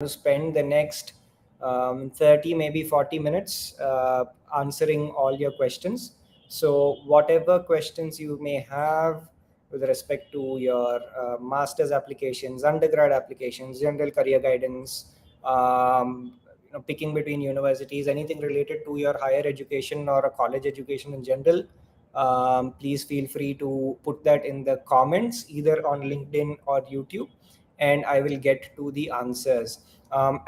to spend the next 30, maybe 40 minutes answering all your questions. So whatever questions you may have with respect to your master's applications, undergrad applications, general career guidance, picking between universities, anything related to your higher education or a college education in general, please feel free to put that in the comments either on LinkedIn or YouTube, and I will get to the answers.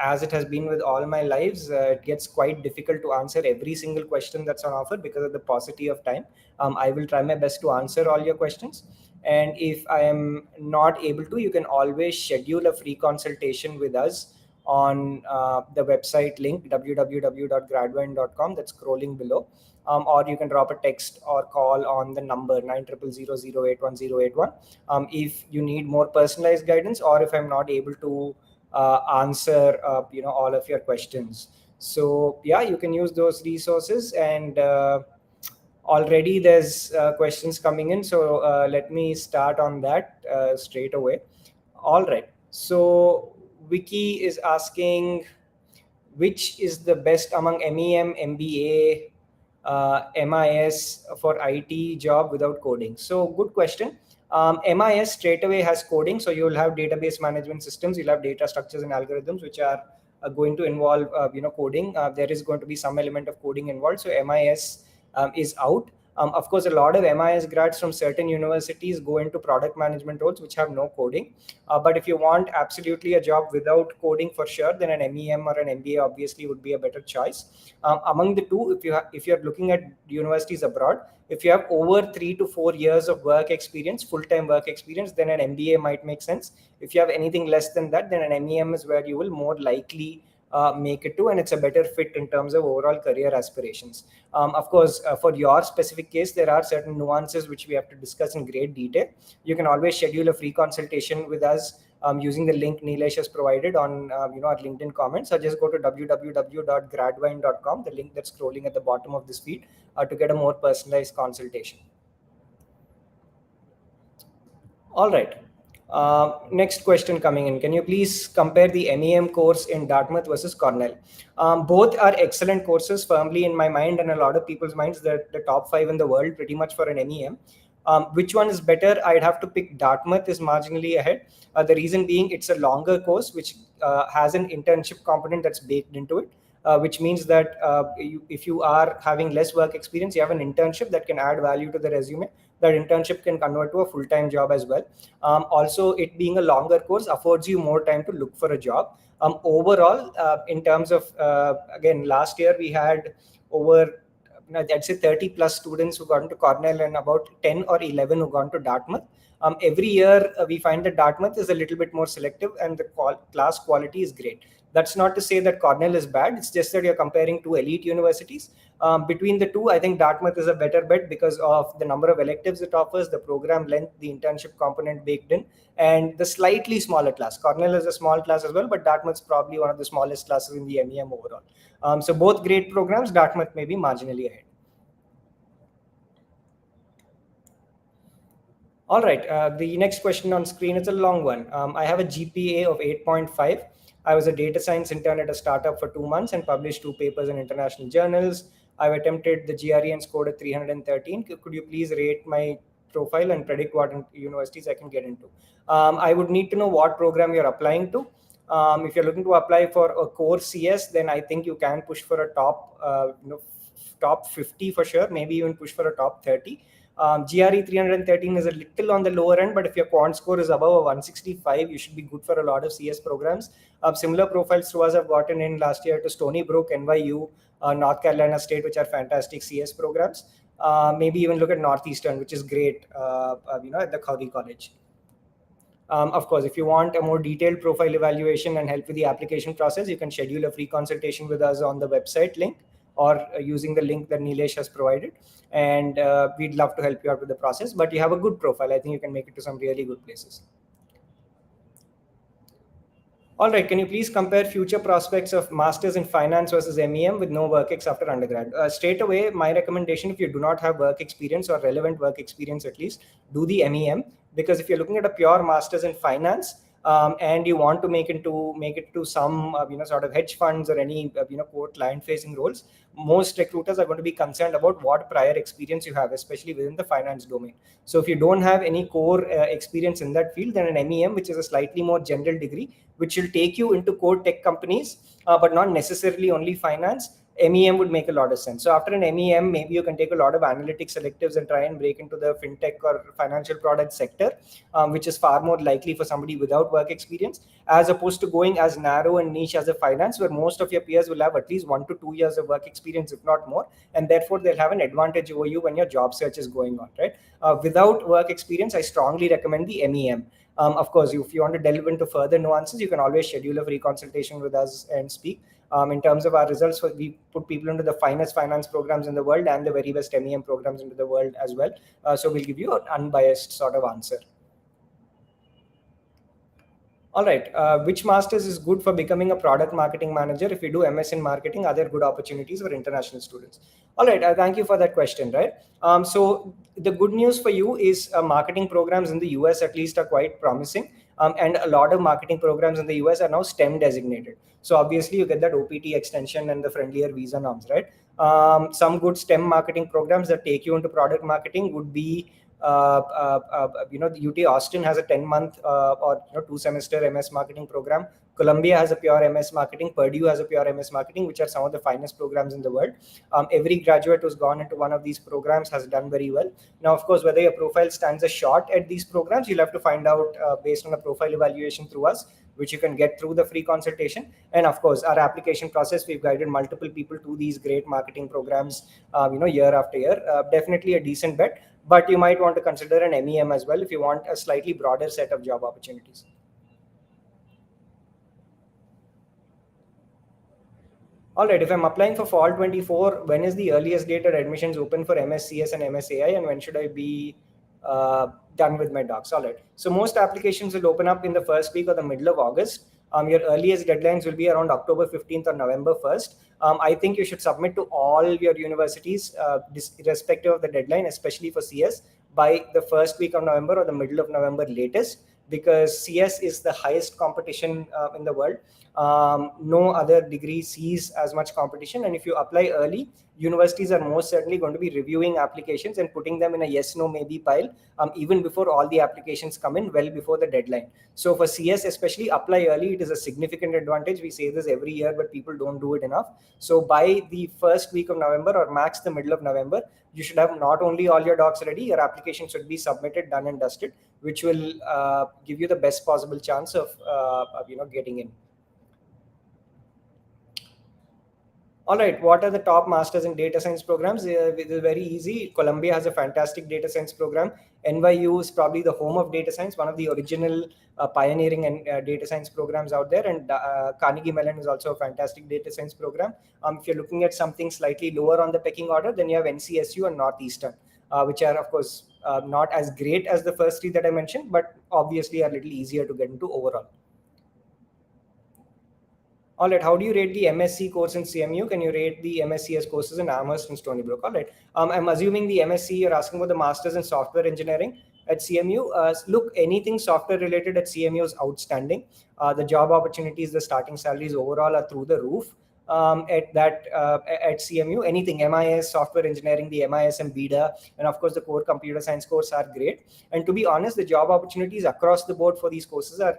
As it has been with all my lives, it gets quite difficult to answer every single question that's on offer because of the paucity of time. I will try my best to answer all your questions. And if I am not able to, you can always schedule a free consultation with us on the website link www.gradvine.com that's scrolling below. Or you can drop a text or call on the number 9000081081 if you need more personalized guidance, or if I'm not able to answer all of your questions. So yeah, you can use those resources, and already there's questions coming in, so let me start on that straight away. All right, so Vicky is asking, which is the best among MEM, MBA, MIS for IT job without coding? So good question. MIS straight away has coding, so you'll have database management systems, you'll have data structures and algorithms which are going to involve coding. There is going to be some element of coding involved, so MIS is out. Of course, a lot of MIS grads from certain universities go into product management roles which have no coding. But if you want absolutely a job without coding for sure, then an MEM or an MBA obviously would be a better choice. Among the two, if you're looking at universities abroad, if you have over 3 to 4 years of work experience, full-time work experience, then an MBA might make sense. If you have anything less than that, then an MEM is where you will more likely make it to, and it's a better fit in terms of overall career aspirations. Of course, for your specific case, there are certain nuances which we have to discuss in great detail. You can always schedule a free consultation with us using the link Nilesh has provided on our LinkedIn comments, or just go to www.gradvine.com, the link that's scrolling at the bottom of this feed, to get a more personalized consultation. All right. Next question coming in. Can you please compare the MEM course in Dartmouth versus Cornell? Both are excellent courses, firmly in my mind and a lot of people's minds. They're the top 5 in the world pretty much for an MEM. Which one is better? I'd have to pick Dartmouth is marginally ahead. The reason being it's a longer course which has an internship component that's baked into it. Which means that if you are having less work experience, you have an internship that can add value to the resume. That internship can convert to a full-time job as well. Also, it being a longer course affords you more time to look for a job. Overall, in terms of, again, last year we had over, I'd say 30 plus students who got into Cornell and about 10 or 11 who got into Dartmouth. Every year we find that Dartmouth is a little bit more selective and the class quality is great. That's not to say that Cornell is bad. It's just that you're comparing two elite universities. Between the two, I think Dartmouth is a better bet because of the number of electives it offers, the program length, the internship component baked in, and the slightly smaller class. Cornell is a small class as well, but Dartmouth's probably one of the smallest classes in the MEM overall. So both great programs. Dartmouth may be marginally ahead. All right, the next question on screen, it's a long one. I have a GPA of 8.5. I was a data science intern at a startup for 2 months and published 2 papers in international journals. I've attempted the GRE and scored a 313. Could you please rate my profile and predict what universities I can get into? I would need to know what program you're applying to. If you're looking to apply for a core CS, then I think you can push for a top 50 for sure, maybe even push for a top 30. GRE 313 is a little on the lower end, but if your quant score is above a 165, you should be good for a lot of CS programs. Similar profiles to us have gotten in last year to Stony Brook, NYU, North Carolina State, which are fantastic CS programs. Maybe even look at Northeastern, which is great, at the Khoury College. Of course, if you want a more detailed profile evaluation and help with the application process, you can schedule a free consultation with us on the website link or using the link that Nilesh has provided. And we'd love to help you out with the process. But you have a good profile. I think you can make it to some really good places. All right, can you please compare future prospects of masters in finance versus MEM with no work ex after undergrad? Straight away, my recommendation, if you do not have work experience or relevant work experience at least, do the MEM. Because if you're looking at a pure masters in finance, and you want to make it to some sort of hedge funds or any quote client facing roles, most recruiters are going to be concerned about what prior experience you have, especially within the finance domain. So if you don't have any core experience in that field, then an MEM, which is a slightly more general degree, which will take you into core tech companies, but not necessarily only finance, MEM would make a lot of sense. So after an MEM, maybe you can take a lot of analytics electives and try and break into the fintech or financial product sector, which is far more likely for somebody without work experience, as opposed to going as narrow and niche as a finance, where most of your peers will have at least 1 to 2 years of work experience, if not more, and therefore they'll have an advantage over you when your job search is going on, right? Without work experience, I strongly recommend the MEM. Of course, if you want to delve into further nuances, you can always schedule a free consultation with us and speak. In terms of our results, we put people into the finest finance programs in the world and the very best MEM programs into the world as well. So we'll give you an unbiased sort of answer. All right. Which masters is good for becoming a product marketing manager? If you do MS in marketing, are there good opportunities for international students? All right. Thank you for that question. Right. So the good news for you is marketing programs in the US at least are quite promising. And a lot of marketing programs in the US are now STEM designated. So obviously you get that OPT extension and the friendlier visa norms, right? Some good STEM marketing programs that take you into product marketing would be the UT Austin has a 10-month or 2-semester MS marketing program. Columbia has a pure MS marketing. Purdue has a pure MS marketing, which are some of the finest programs in the world. Every graduate who's gone into one of these programs has done very well. Now, of course, whether your profile stands a shot at these programs, you'll have to find out based on a profile evaluation through us, which you can get through the free consultation. And of course, our application process, we've guided multiple people to these great marketing programs, year after year. Definitely a decent bet, but you might want to consider an MEM as well if you want a slightly broader set of job opportunities. All right, if I'm applying for fall 24, when is the earliest date that admissions open for MSCS and MSAI, and when should I be done with my docs? All right, so most applications will open up in the first week or the middle of August. Your earliest deadlines will be around October 15th or November 1st. I think you should submit to all your universities, irrespective of the deadline, especially for CS, by the first week of November or the middle of November latest, because CS is the highest competition in the world. No other degree sees as much competition, and if you apply early, universities are most certainly going to be reviewing applications and putting them in a yes, no, maybe pile, even before all the applications come in, well before the deadline. So for CS especially, apply early. It is a significant advantage. We say this every year, but people don't do it enough. So by the first week of November or max the middle of November, you should have not only all your docs ready, your application should be submitted, done and dusted, which will give you the best possible chance of getting in. All right, what are the top masters in data science programs? It is very easy. Columbia has a fantastic data science program. NYU is probably the home of data science, one of the original pioneering and data science programs out there. And Carnegie Mellon is also a fantastic data science program. If you're looking at something slightly lower on the pecking order, then you have NCSU and Northeastern, which are, of course, not as great as the first three that I mentioned, but obviously are a little easier to get into overall. All right, how do you rate the MSc course in CMU? Can you rate the MSCS courses in Amherst and Stony Brook? All right, I'm assuming the MSc, you're asking about the Masters in Software Engineering at CMU. Look, anything software related at CMU is outstanding. The job opportunities, the starting salaries overall are through the roof. At CMU, anything MIS, software engineering, the MIS and BIDA, and of course the core computer science course are great. And to be honest, the job opportunities across the board for these courses are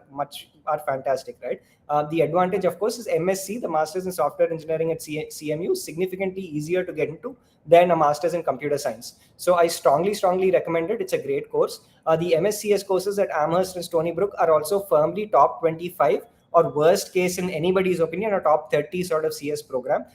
fantastic, right? The advantage, of course, is MSc, the Masters in Software Engineering at CMU, significantly easier to get into than a Masters in Computer Science. So I strongly recommend it. It's a great course. The MSCS courses at Amherst and Stony Brook are also firmly top 25, or worst case in anybody's opinion, a top 30 sort of CS program.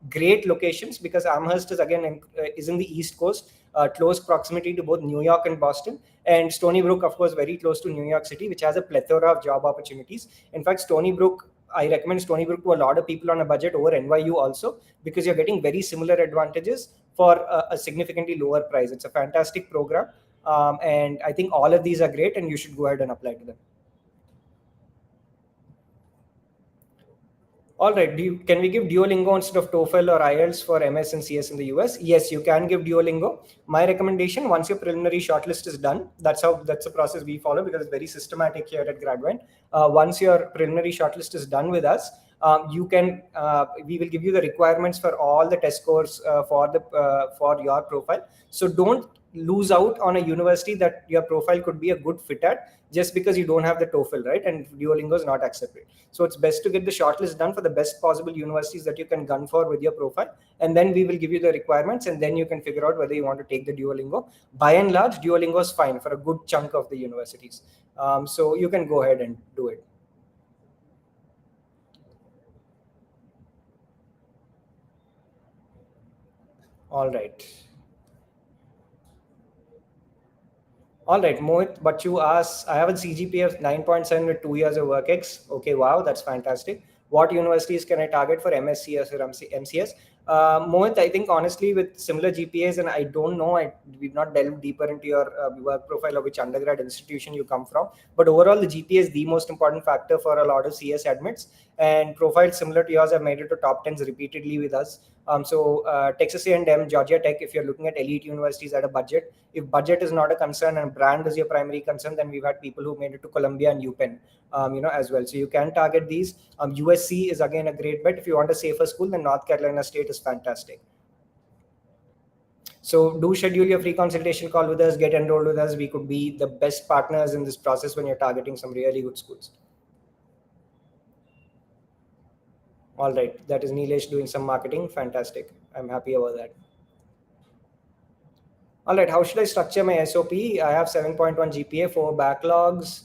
Great locations, because Amherst is again is in the East Coast, close proximity to both New York and Boston, and Stony Brook, of course, very close to New York City, which has a plethora of job opportunities. In fact, I recommend Stony Brook to a lot of people on a budget over NYU also, because you're getting very similar advantages for a significantly lower price. It's a fantastic program, and I think all of these are great, and you should go ahead and apply to them. All right. Can we give Duolingo instead of TOEFL or IELTS for MS and CS in the US? Yes, you can give Duolingo. My recommendation: once your preliminary shortlist is done, that's the process we follow because it's very systematic here at Gradvine. Once your preliminary shortlist is done with us, you can we will give you the requirements for all the test scores for your profile. So don't lose out on a university that your profile could be a good fit at just because you don't have the TOEFL, right? And Duolingo is not accepted. So it's best to get the shortlist done for the best possible universities that you can gun for with your profile, and then we will give you the requirements, and then you can figure out whether you want to take the Duolingo. By and large, Duolingo is fine for a good chunk of the universities, so you can go ahead and do it. All right. All right, Mohit, but you asked, I have a CGPA of 9.7 with 2 years of work ex. Okay, wow, that's fantastic. What universities can I target for MSCS or MCS? Mohit, I think honestly, with similar GPAs, and I don't know, we've not delved deeper into your work profile or which undergrad institution you come from. But overall, the GPA is the most important factor for a lot of CS admits. And profiles similar to yours have made it to top 10s repeatedly with us. Texas A&M, Georgia Tech, if you're looking at elite universities at a budget, if budget is not a concern and brand is your primary concern, then we've had people who made it to Columbia and UPenn, as well. So you can target these. USC is again a great bet. If you want a safer school, then North Carolina State is fantastic. So do schedule your free consultation call with us, get enrolled with us. We could be the best partners in this process when you're targeting some really good schools. All right, that is Nilesh doing some marketing. Fantastic. I'm happy about that. All right, how should I structure my SOP? I have 7.1 GPA, 4 backlogs,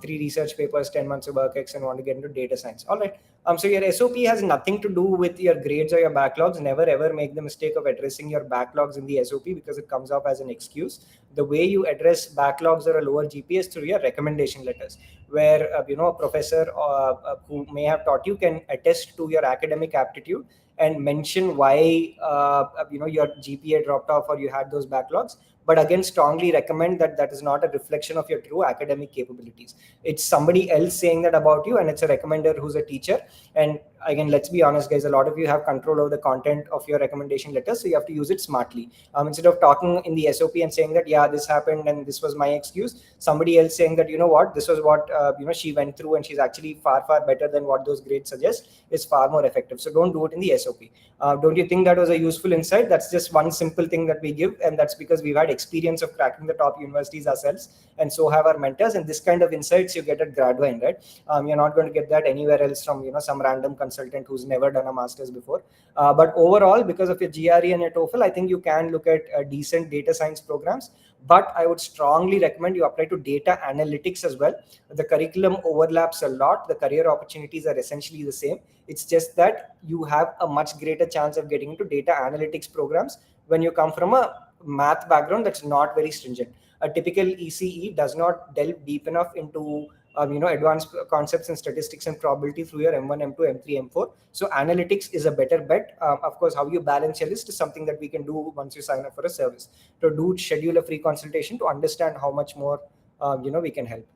3 research papers, 10 months of work ex, and want to get into data science. All right. So your SOP has nothing to do with your grades or your backlogs. Never ever make the mistake of addressing your backlogs in the SOP because it comes off as an excuse. The way you address backlogs or a lower GPA is through your recommendation letters, where a professor who may have taught you can attest to your academic aptitude and mention why your GPA dropped off or you had those backlogs. But again, strongly recommend that that is not a reflection of your true academic capabilities. It's somebody else saying that about you, and it's a recommender who's a teacher. And again, let's be honest, guys, a lot of you have control over the content of your recommendation letter, so you have to use it smartly. Instead of talking in the SOP and saying that, yeah, this happened and this was my excuse, somebody else saying that, you know what, this was what she went through and she's actually far, far better than what those grades suggest, is far more effective. So don't do it in the SOP. Don't you think that was a useful insight? That's just one simple thing that we give, and that's because we've had experience of cracking the top universities ourselves, and so have our mentors. And this kind of insights you get at Gradvine, right? You're not going to get that anywhere else from some random consultant who's never done a master's before. But overall, because of your GRE and your TOEFL, I think you can look at decent data science programs. But I would strongly recommend you apply to data analytics as well. The curriculum overlaps a lot. The career opportunities are essentially the same. It's just that you have a much greater chance of getting into data analytics programs when you come from a math background that's not very stringent. A typical ECE does not delve deep enough into advanced concepts in statistics and probability through your M1, M2, M3, M4. So analytics is a better bet. Of course, how you balance your list is something that we can do once you sign up for a service. So do schedule a free consultation to understand how much more we can help.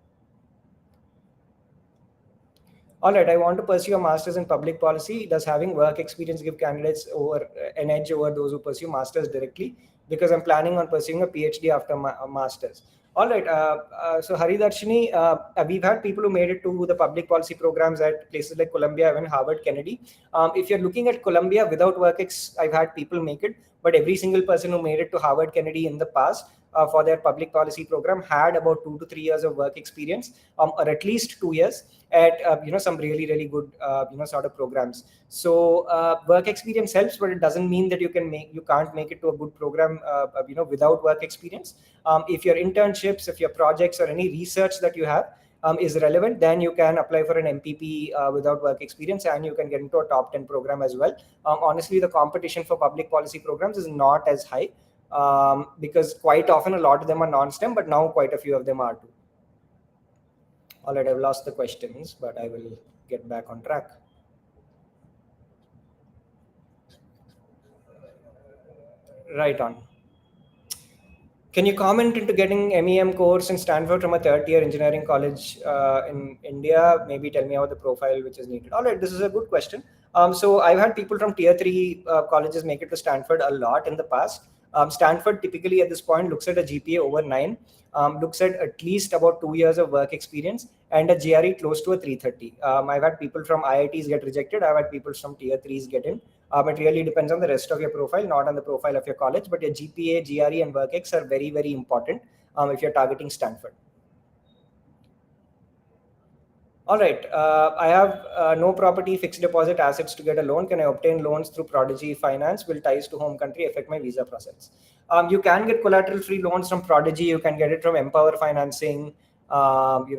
All right, I want to pursue a master's in public policy. Does having work experience give candidates over an edge over those who pursue masters directly? Because I'm planning on pursuing a PhD after a master's. All right. So Haridarshini, we've had people who made it to the public policy programs at places like Columbia, even Harvard, Kennedy. If you're looking at Columbia without I've had people make it, but every single person who made it to Harvard, Kennedy in the past for their public policy program had about 2 to 3 years of work experience, or at least 2 years at some really really good sort of programs. So work experience helps, but it doesn't mean that you can't make it to a good program without work experience. If your internships, if your projects or any research that you have is relevant, then you can apply for an MPP without work experience, and you can get into a top 10 program as well. Honestly, the competition for public policy programs is not as high, because quite often a lot of them are non-STEM, but now quite a few of them are too. All right, I've lost the questions, but I will get back on track. Right on. Can you comment into getting MEM course in Stanford from a third-tier engineering college in India? Maybe tell me about the profile which is needed. All right, this is a good question. So I've had people from tier three colleges make it to Stanford a lot in the past. Stanford typically at this point looks at a GPA over 9, looks at least about 2 years of work experience and a GRE close to a 330. I've had people from IITs get rejected. I've had people from tier threes get in. It really depends on the rest of your profile, not on the profile of your college, but your GPA, GRE, and WorkX are very, very important if you're targeting Stanford. All right. I have no property, fixed deposit assets to get a loan. Can I obtain loans through Prodigy Finance? Will ties to home country affect my visa process? You can get collateral-free loans from Prodigy. You can get it from Empower Financing.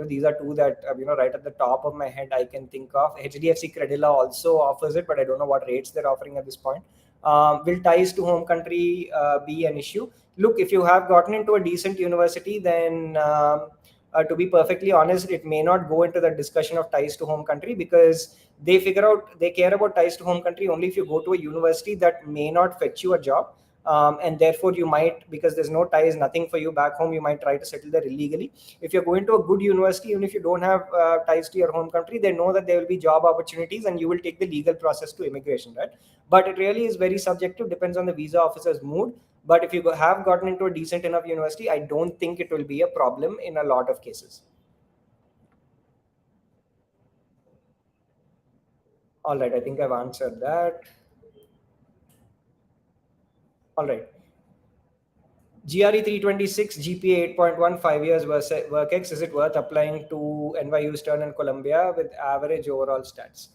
These are two that right at the top of my head I can think of. HDFC Credila also offers it, but I don't know what rates they're offering at this point. Will ties to home country be an issue? Look, if you have gotten into a decent university, then to be perfectly honest, it may not go into the discussion of ties to home country, because they care about ties to home country only if you go to a university that may not fetch you a job. And therefore you might, because there's no ties, nothing for you back home, you might try to settle there illegally. If you're going to a good university, even if you don't have ties to your home country, they know that there will be job opportunities and you will take the legal process to immigration, right? But it really is very subjective, depends on the visa officer's mood. But if you have gotten into a decent enough university, I don't think it will be a problem in a lot of cases. All right, I think I've answered that. All right. GRE 326, GPA 8.1, 5 years WorkX. Is it worth applying to NYU Stern and Columbia with average overall stats?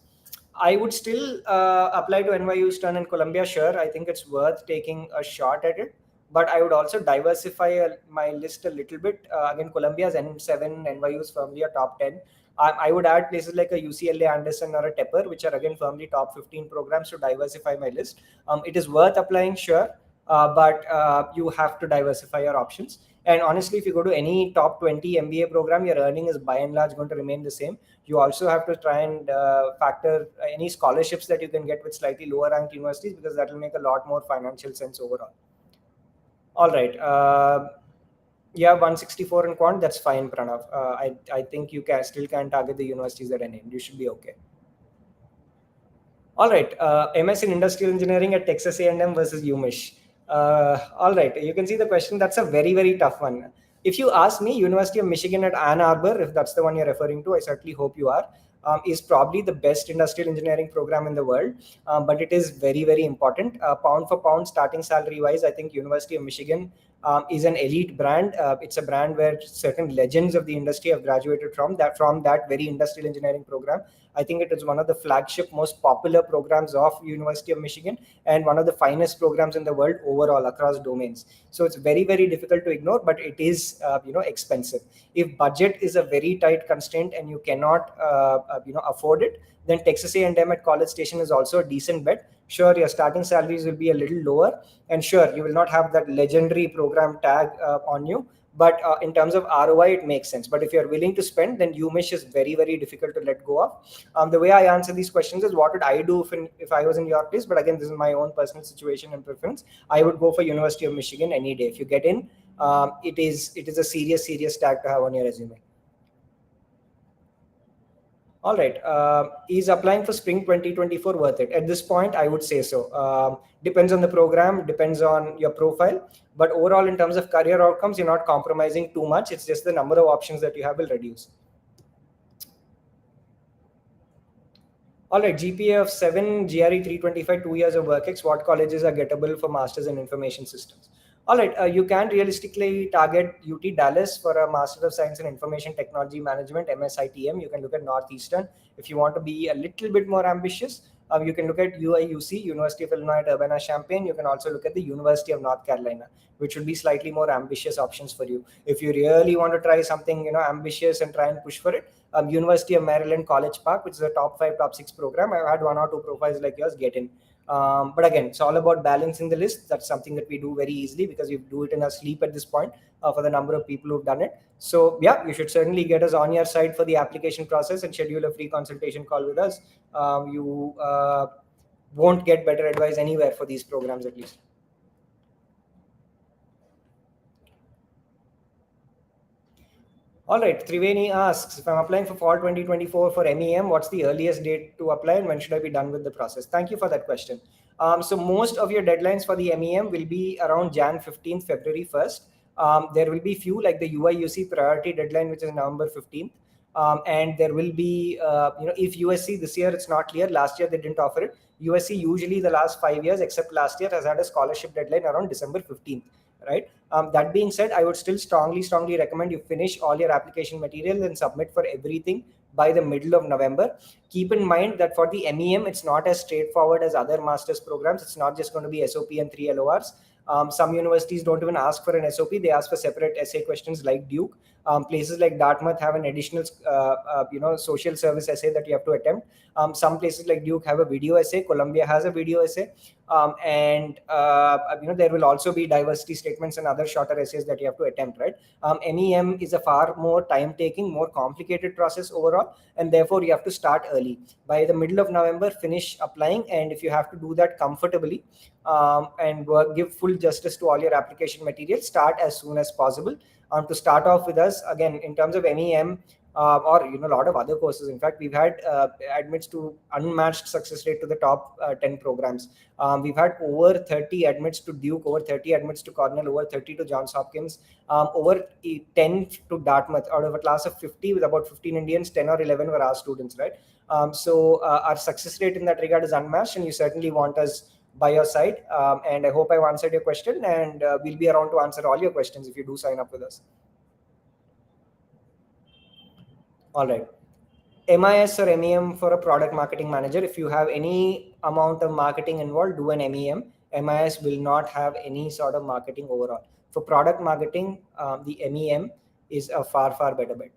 I would still apply to NYU Stern and Columbia. Sure, I think it's worth taking a shot at it. But I would also diversify my list a little bit. Again, Columbia's N7, NYU's firmly a top 10. I would add places like a UCLA Anderson or a Tepper, which are again firmly top 15 programs, to diversify my list. It is worth applying, sure, but you have to diversify your options. And honestly, if you go to any top 20 MBA program, your earning is by and large going to remain the same. You also have to try and factor any scholarships that you can get with slightly lower ranked universities, because that will make a lot more financial sense overall. All right. Yeah, 164 in quant, that's fine, Pranav. I think you can target the universities that I named. You should be okay. All right. MS in Industrial Engineering at Texas A&M versus UMich. All right. You can see the question. That's a very, very tough one. If you ask me, University of Michigan at Ann Arbor, if that's the one you're referring to, I certainly hope you are, is probably the best industrial engineering program in the world. But it is very, very important. Pound for pound, starting salary wise, I think University of Michigan is an elite brand. It's a brand where certain legends of the industry have graduated from that very industrial engineering program. I think it is one of the flagship, most popular programs of University of Michigan, and one of the finest programs in the world overall across domains. So it's very, very difficult to ignore, but it is expensive. If budget is a very tight constraint and you cannot afford it, then Texas A&M at College Station is also a decent bet. Sure, your starting salaries will be a little lower, and sure, you will not have that legendary program tag on you. But in terms of ROI, it makes sense. But if you're willing to spend, then UMich is very, very difficult to let go of. The way I answer these questions is, what would I do if I was in your place? But again, this is my own personal situation and preference. I would go for University of Michigan any day. If you get in, it is a serious tag to have on your resume. All right. Is applying for spring 2024 worth it? At this point, I would say so. Depends on the program, depends on your profile. But overall, in terms of career outcomes, you're not compromising too much. It's just the number of options that you have will reduce. All right, GPA of 7, GRE 325, 2 years of WorkX. What colleges are gettable for Masters in Information Systems? All right, you can realistically target UT Dallas for a Master of Science in Information Technology Management, MSITM. You can look at Northeastern. If you want to be a little bit more ambitious, you can look at UIUC, University of Illinois at Urbana-Champaign. You can also look at the University of North Carolina, which would be slightly more ambitious options for you. If you really want to try something ambitious and try and push for it, University of Maryland College Park, which is a top 5, top 6 program. I've had 1 or 2 profiles like yours get in. But again, it's all about balancing the list. That's something that we do very easily because we do it in our sleep at this point for the number of people who've done it. So yeah, you should certainly get us on your side for the application process and schedule a free consultation call with us. You won't get better advice anywhere for these programs, at least. All right, Triveni asks, if I'm applying for fall 2024 for MEM, what's the earliest date to apply and when should I be done with the process? Thank you for that question. So most of your deadlines for the MEM will be around Jan 15th, February 1st. There will be few like the UIUC priority deadline, which is November 15th. And there will be, if USC this year, it's not clear. Last year, they didn't offer it. USC usually the last 5 years, except last year, has had a scholarship deadline around December 15th, right? That being said, I would still strongly recommend you finish all your application materials and submit for everything by the middle of November. Keep in mind that for the MEM, it's not as straightforward as other master's programs. It's not just going to be SOP and 3 LORs. Some universities don't even ask for an SOP. They ask for separate essay questions like Duke. Places like Dartmouth have an additional, social service essay that you have to attempt. Some places like Duke have a video essay. Columbia has a video essay. There will also be diversity statements and other shorter essays that you have to attempt, right? MEM is a far more time-taking, more complicated process overall, and therefore you have to start early. By the middle of November, finish applying, and if you have to do that comfortably and give full justice to all your application materials, start as soon as possible. To start off with us, again, in terms of MEM, or a lot of other courses. In fact, we've had admits to unmatched success rate to the top 10 programs. We've had over 30 admits to Duke, over 30 admits to Cornell, over 30 to Johns Hopkins, over 10 to Dartmouth. Out of a class of 50 with about 15 Indians, 10 or 11 were our students, right? Our success rate in that regard is unmatched, and you certainly want us by your side. And I hope I've answered your question, and we'll be around to answer all your questions if you do sign up with us. All right. MIS or MEM for a product marketing manager. If you have any amount of marketing involved, do an MEM. MIS will not have any sort of marketing overall. For product marketing, the MEM is a far better bet.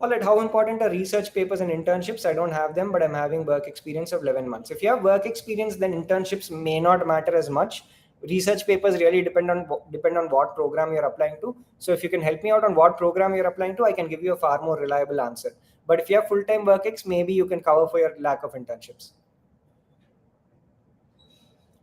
All right, how important are research papers and internships? I don't have them, but I'm having work experience of 11 months. If you have work experience, then internships may not matter as much. Research papers really depend on what program you're applying to. So if you can help me out on what program you're applying to, I can give you a far more reliable answer. But if you have full-time work ex, maybe you can cover for your lack of internships.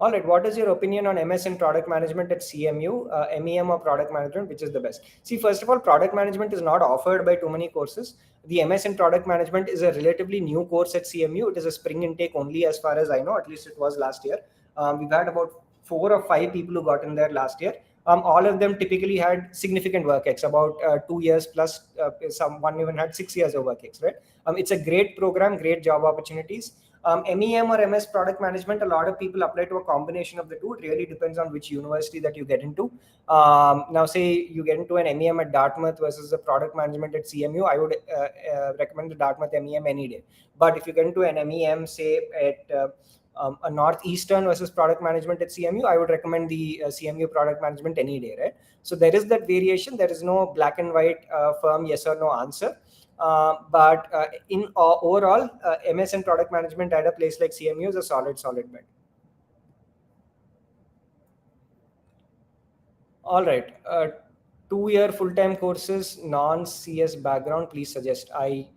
All right, what is your opinion on MS in product management at CMU, MEM or product management, which is the best? See, first of all, product management is not offered by too many courses. The MS in product management is a relatively new course at CMU. It is a spring intake only, as far as I know, at least it was last year. We've had about 4 or 5 people who got in there last year. All of them typically had significant work ex, about 2 years plus, someone even had 6 years of work ex, right? It's a great program, great job opportunities. MEM or MS product management, a lot of people apply to a combination of the two. It really depends on which university that you get into. Now, say you get into an MEM at Dartmouth versus a product management at CMU, I would recommend the Dartmouth MEM any day. But if you get into an MEM, say at a Northeastern versus product management at CMU, I would recommend the CMU product management any day, right? So there is that variation. There is no black and white firm yes or no answer. But in overall, MS and product management at a place like CMU is a solid bet. All right. 2-year full-time courses, non-CS background, please suggest. I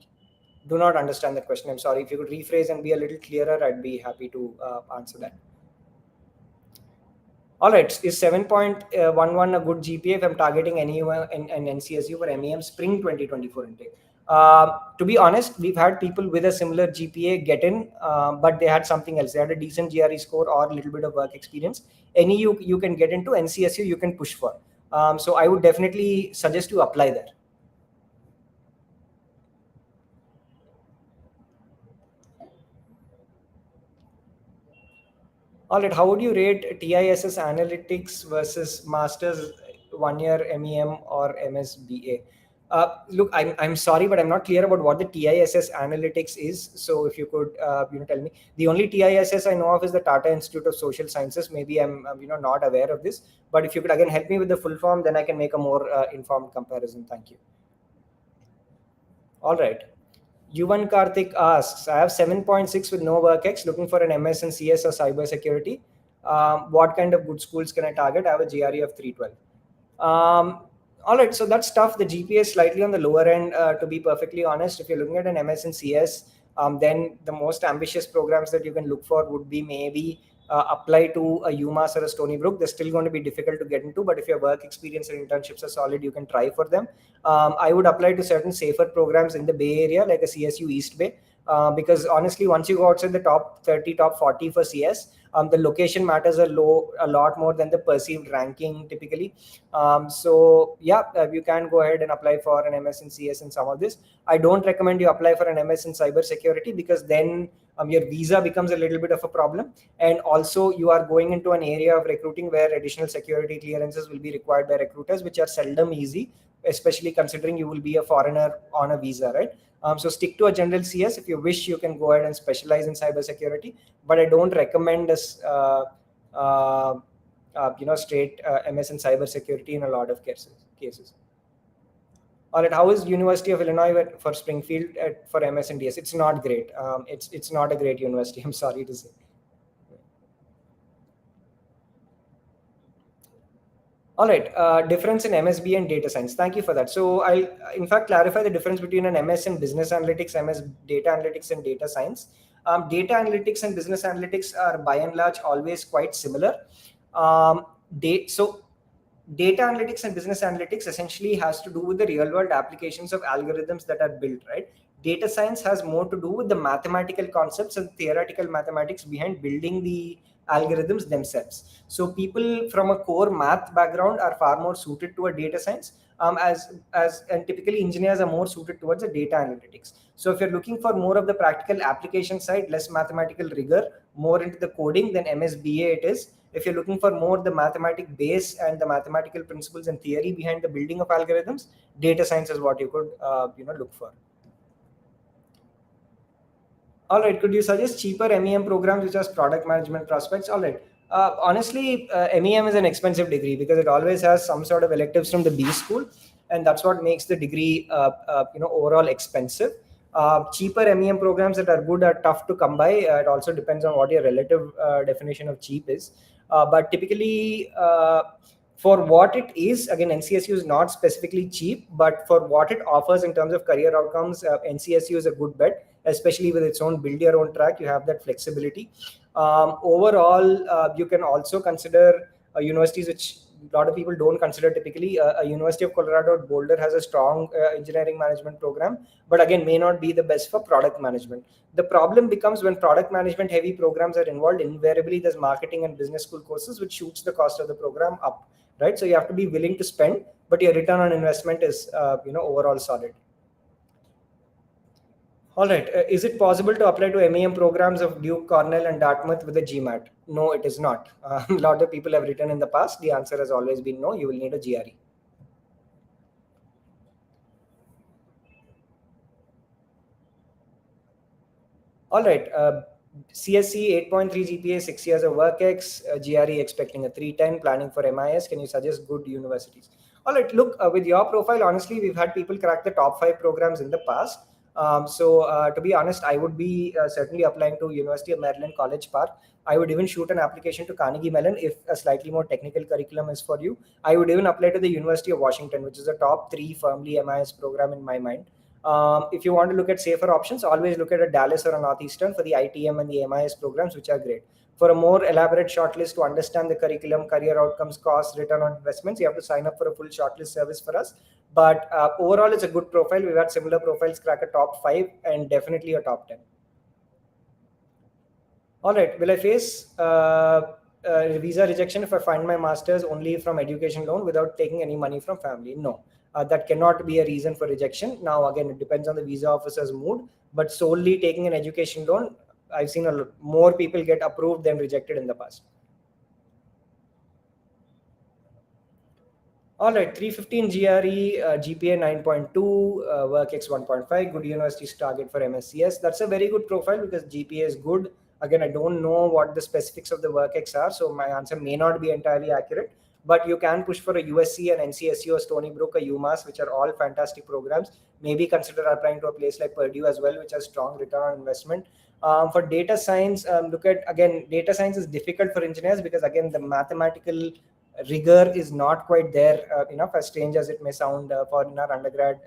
do not understand the question. I'm sorry. If you could rephrase and be a little clearer, I'd be happy to answer that. All right, is 7.11 a good GPA if I'm targeting NEU and NCSU for MEM Spring 2024 intake? To be honest, we've had people with a similar GPA get in, but they had something else. They had a decent GRE score or a little bit of work experience. NEU you can get into, NCSU you can push for. So I would definitely suggest you apply there. All right, how would you rate TISS analytics versus master's 1-year MEM or MSBA? Look, I'm sorry, but I'm not clear about what the TISS analytics is. So if you could, tell me. The only TISS I know of is the Tata Institute of Social Sciences. Maybe I'm, not aware of this. But if you could again help me with the full form, then I can make a more informed comparison. Thank you. All right. Yuvan Karthik asks, I have 7.6 with no work ex, looking for an MS in CS or cybersecurity. What kind of good schools can I target? I have a GRE of 312. All right, so that's tough. The GPA is slightly on the lower end, to be perfectly honest. If you're looking at an MS in CS, then the most ambitious programs that you can look for would be maybe apply to a UMass or a Stony Brook. They're still going to be difficult to get into, but if your work experience and internships are solid, you can try for them. I would apply to certain safer programs in the Bay Area, like a CSU East Bay, because honestly, once you go outside the top 30, top 40 for CS, the location matters a lot more than the perceived ranking typically. So yeah, you can go ahead and apply for an MS in CS in some of this. I don't recommend you apply for an MS in cybersecurity, because then your visa becomes a little bit of a problem, and also you are going into an area of recruiting where additional security clearances will be required by recruiters, which are seldom easy, especially considering you will be a foreigner on a visa, right? So stick to a general CS. If you wish, you can go ahead and specialize in cybersecurity, but I don't recommend this straight MS in cybersecurity in a lot of cases. All right, how is University of Illinois for Springfield for MS and DS? It's not great. It's not a great university, I'm sorry to say. All right, difference in MSB and data science. Thank you for that. So I'll in fact clarify the difference between an MS in business analytics, MS data analytics, and data science. Data analytics and business analytics are by and large always quite similar. So data analytics and business analytics essentially has to do with the real world applications of algorithms that are built, right? Data science has more to do with the mathematical concepts and theoretical mathematics behind building the algorithms themselves. So people from a core math background are far more suited to a data science, and typically engineers are more suited towards a data analytics. So if you're looking for more of the practical application side, less mathematical rigor, more into the coding, then MSBA it is. If you're looking for more the mathematic base and the mathematical principles and theory behind the building of algorithms, data science is what you could look for. All right, could you suggest cheaper MEM programs which has product management prospects? All right. Honestly, MEM is an expensive degree because it always has some sort of electives from the B school, and that's what makes the degree overall expensive. Cheaper MEM programs that are good are tough to come by. It also depends on what your relative definition of cheap is. But typically, for what it is, again, NCSU is not specifically cheap, but for what it offers in terms of career outcomes, NCSU is a good bet, especially with its own build your own track. You have that flexibility. Overall, you can also consider universities which a lot of people don't consider typically. A University of Colorado at Boulder has a strong engineering management program, but again may not be the best for product management. The problem becomes when product management heavy programs are involved, invariably there's marketing and business school courses which shoots the cost of the program up, right? So you have to be willing to spend, but your return on investment is overall solid. All right. Is it possible to apply to MEM programs of Duke, Cornell, and Dartmouth with a GMAT? No, it is not. A lot of people have written in the past. The answer has always been no. You will need a GRE. All right. CSC 8.3 GPA, 6 years of work ex, GRE expecting a 310, planning for MIS. Can you suggest good universities? All right. Look, with your profile, honestly, we've had people crack the top 5 programs in the past. So to be honest, I would be certainly applying to University of Maryland College Park. I would even shoot an application to Carnegie Mellon if a slightly more technical curriculum is for you. I would even apply to the University of Washington, which is a top 3 firmly MIS program in my mind. If you want to look at safer options, always look at a Dallas or a Northeastern for the ITM and the MIS programs, which are great. For a more elaborate shortlist to understand the curriculum, career outcomes, costs, return on investments, you have to sign up for a full shortlist service for us. But overall, it's a good profile. We've had similar profiles crack a top 5 and definitely a top 10. All right. Will I face visa rejection if I find my master's only from education loan without taking any money from family? No. That cannot be a reason for rejection. Now, again, it depends on the visa officer's mood, but solely taking an education loan, I've seen more people get approved than rejected in the past. All right, 315 GRE, GPA 9.2, work X 1.5, good universities target for MSCS. That's a very good profile because GPA is good. Again, I don't know what the specifics of the work X are, so my answer may not be entirely accurate. But you can push for a USC, an NCSU, a Stony Brook, a UMass, which are all fantastic programs. Maybe consider applying to a place like Purdue as well, which has strong return on investment. For data science, look at, again, data science is difficult for engineers because, again, the mathematical rigor is not quite there enough, as strange as it may sound for our undergrad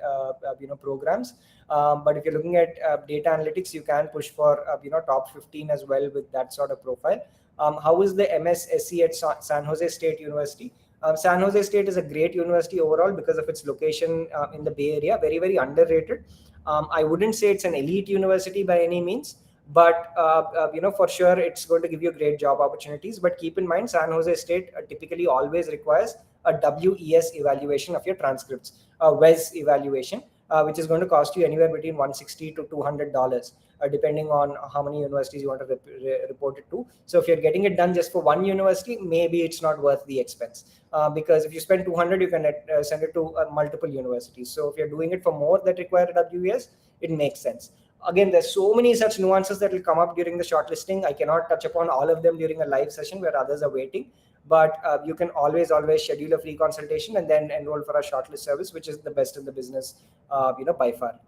programs. But if you're looking at data analytics, you can push for top 15 as well with that sort of profile. How is the MSSC at San Jose State University? San Jose State is a great university overall because of its location in the Bay Area, very, very underrated. I wouldn't say it's an elite university by any means, but for sure it's going to give you great job opportunities. But keep in mind, San Jose State typically always requires a WES evaluation of your transcripts, a WES evaluation, which is going to cost you anywhere between $160 to $200, depending on how many universities you want to report it to. So if you're getting it done just for one university, maybe it's not worth the expense, because if you spend 200, you can send it to multiple universities. So if you're doing it for more that require a WES, it makes sense. Again, there's so many such nuances that will come up during the shortlisting. I cannot touch upon all of them during a live session where others are waiting, but you can always schedule a free consultation and then enroll for a shortlist service, which is the best in the business, by far.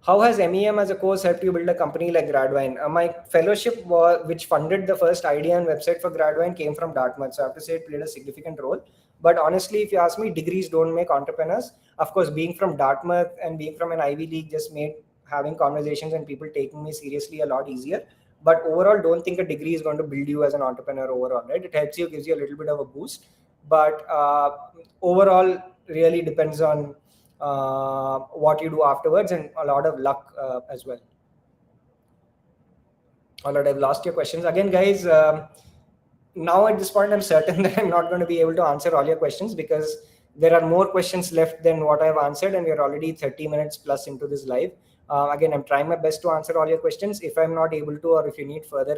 How has MEM as a course helped you build a company like Gradvine? My fellowship, which funded the first idea and website for Gradvine, came from Dartmouth. So I have to say it played a significant role. But honestly, if you ask me, degrees don't make entrepreneurs. Of course, being from Dartmouth and being from an Ivy League just made having conversations and people taking me seriously a lot easier. But overall, don't think a degree is going to build you as an entrepreneur overall, right? It helps you, gives you a little bit of a boost. But overall, really depends on what you do afterwards, and a lot of luck as well. All right, I've lost your questions again, guys. Now at this point, I'm certain that I'm not going to be able to answer all your questions because there are more questions left than what I've answered, and we're already 30 minutes plus into this live. Again, I'm trying my best to answer all your questions. If I'm not able to, or if you need further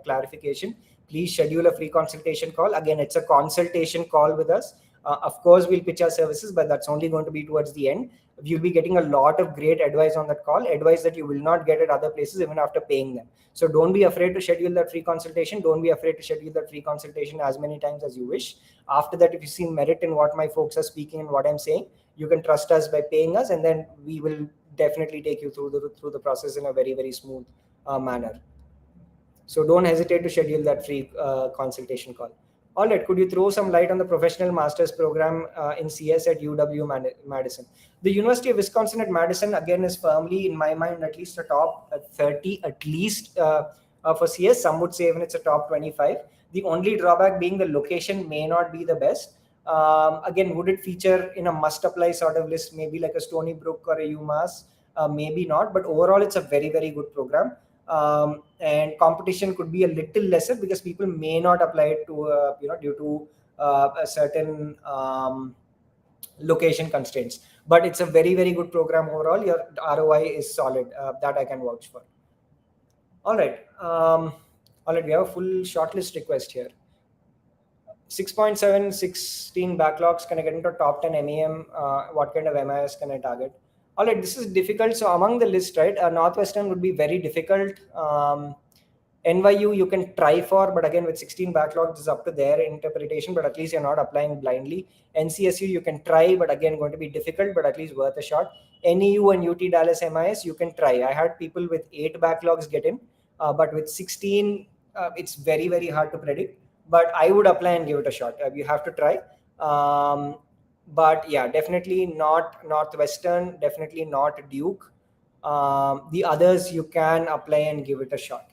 clarification, please schedule a free consultation call. Again, it's a consultation call with us. Of course, we'll pitch our services, but that's only going to be towards the end. You'll be getting a lot of great advice on that call, advice that you will not get at other places even after paying them. So don't be afraid to schedule that free consultation. Don't be afraid to schedule that free consultation as many times as you wish. After that, if you see merit in what my folks are speaking and what I'm saying, you can trust us by paying us, and then we will definitely take you through the process in a very, very smooth manner. So don't hesitate to schedule that free consultation call. All right, could you throw some light on the professional master's program in CS at UW-Madison? The University of Wisconsin at Madison, again, is firmly, in my mind, at least a top 30, at least for CS. Some would say even it's a top 25. The only drawback being the location may not be the best. Again, would it feature in a must-apply sort of list, maybe like a Stony Brook or a UMass? Maybe not, but overall, it's a very, very good program. And competition could be a little lesser because people may not apply it to due to a certain location constraints, but it's a very, very good program overall. Your ROI is solid, that I can vouch for. All right, we have a full shortlist request here. 6.7, 16 backlogs. Can I get into top 10 MEM? What kind of MIS can I target? All right, this is difficult. So among the list, right, Northwestern would be very difficult. NYU you can try for, but again, with 16 backlogs, it's up to their interpretation, but at least you're not applying blindly. NCSU you can try, but again, going to be difficult, but at least worth a shot. NEU and UT Dallas MIS, you can try. I had people with 8 backlogs get in, but with 16, it's very, very hard to predict. But I would apply and give it a shot. You have to try. But yeah, definitely not Northwestern, definitely not Duke. The others you can apply and give it a shot.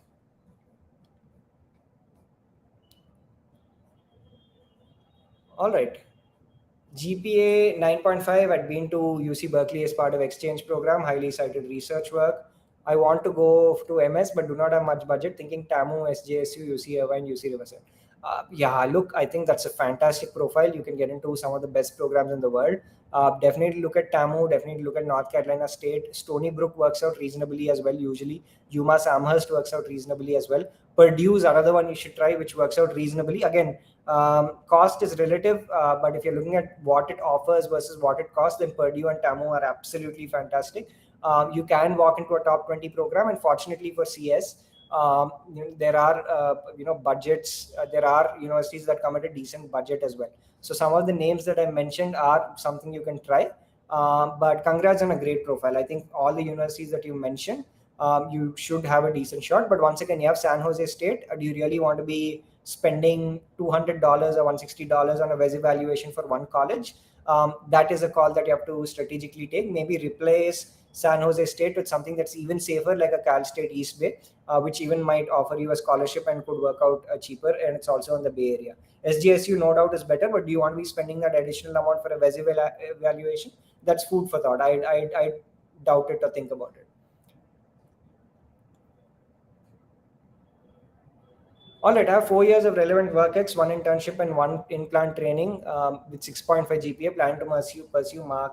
All right. GPA 9.5. I'd been to UC Berkeley as part of exchange program, highly cited research work. I want to go to MS, but do not have much budget. Thinking TAMU, SJSU, UC Irvine, UC Riverside. Yeah, look, I think that's a fantastic profile. You can get into some of the best programs in the world. Definitely look at TAMU, definitely look at North Carolina State. Stony Brook works out reasonably as well, usually. UMass Amherst works out reasonably as well. Purdue is another one you should try, which works out reasonably. Again, cost is relative, but if you're looking at what it offers versus what it costs, then Purdue and TAMU are absolutely fantastic. You can walk into a top 20 program, and fortunately for CS, there are budgets. There are universities that come at a decent budget as well. So some of the names that I mentioned are something you can try. But congrats on a great profile. I think all the universities that you mentioned, you should have a decent shot. But once again, you have San Jose State. Do you really want to be spending $200 or $160 on a WES evaluation for one college? That is a call that you have to strategically take. Maybe replace San Jose State with something that's even safer like a Cal State East Bay, which even might offer you a scholarship and could work out cheaper, and it's also in the Bay Area. SGSU no doubt is better, but do you want to be spending that additional amount for a VES evaluation? That's food for thought. I doubt it or think about it. All right, I have 4 years of relevant work ex, one internship and one in-plant training with 6.5 GPA. Plan to pursue mark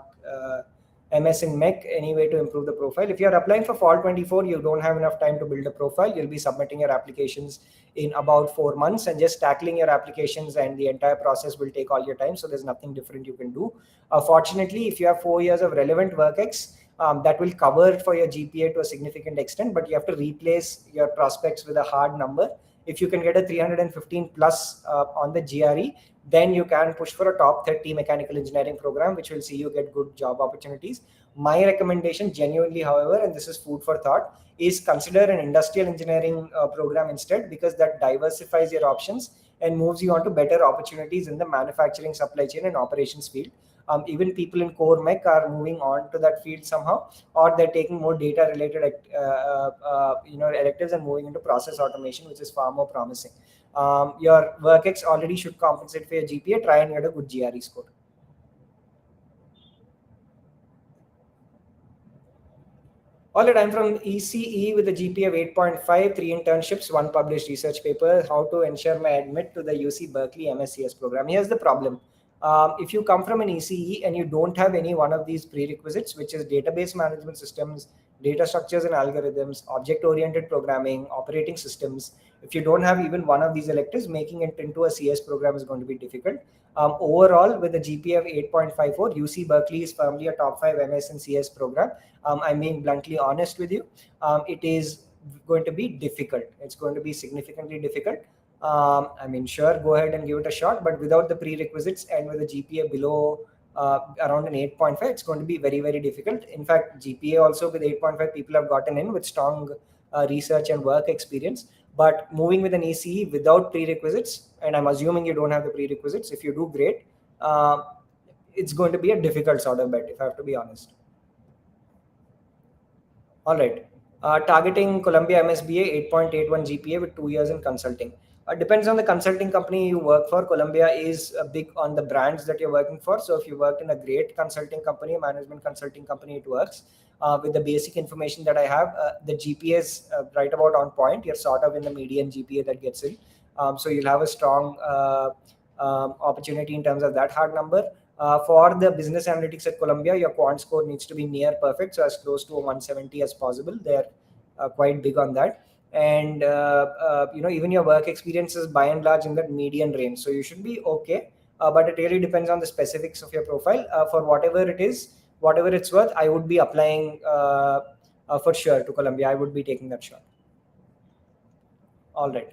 MS in MEC anyway to improve the profile. If you're applying for Fall 24, you don't have enough time to build a profile. You'll be submitting your applications in about 4 months, and just tackling your applications and the entire process will take all your time. So there's nothing different you can do. Fortunately, if you have 4 years of relevant work ex, that will cover for your GPA to a significant extent, but you have to replace your prospects with a hard number. If you can get a 315 plus on the GRE, then you can push for a top 30 mechanical engineering program, which will see you get good job opportunities. My recommendation, genuinely, however, and this is food for thought, is consider an industrial engineering program instead, because that diversifies your options and moves you on to better opportunities in the manufacturing, supply chain, and operations field. Even people in core mech are moving on to that field somehow, or they're taking more data related electives and moving into process automation, which is far more promising. Your work-ex already should compensate for your GPA. Try and get a good GRE score. All right, I'm from ECE with a GPA of 8.5, 3 internships, 1 published research paper. How to ensure my admit to the UC Berkeley MSCS program? Here's the problem. If you come from an ECE and you don't have any one of these prerequisites, which is database management systems, data structures and algorithms, object-oriented programming, operating systems, if you don't have even one of these electives, making it into a CS program is going to be difficult. Overall, with a GPA of 8.54, UC Berkeley is firmly a top 5 MS and CS program. I'm being bluntly honest with you. It is going to be difficult. It's going to be significantly difficult. Sure, go ahead and give it a shot, but without the prerequisites and with a GPA below around an 8.5, it's going to be very, very difficult. In fact, GPA also with 8.5, people have gotten in with strong research and work experience. But moving with an ECE without prerequisites, and I'm assuming you don't have the prerequisites, if you do, great. It's going to be a difficult sort of bet, if I have to be honest. All right. Targeting Columbia MSBA 8.81 GPA with 2 years in consulting. Depends on the consulting company you work for. Columbia is big on the brands that you're working for. So if you work in a great consulting company, management consulting company, it works. With the basic information that I have, the GPA is right about on point. You're sort of in the median GPA that gets in. So you'll have a strong opportunity in terms of that hard number. For the business analytics at Columbia, your quant score needs to be near perfect, so as close to a 170 as possible. They're quite big on that. And even your work experience is by and large in that median range, so you should be okay. But it really depends on the specifics of your profile. For whatever it is, whatever it's worth, I would be applying for sure to Columbia. I would be taking that shot. All right.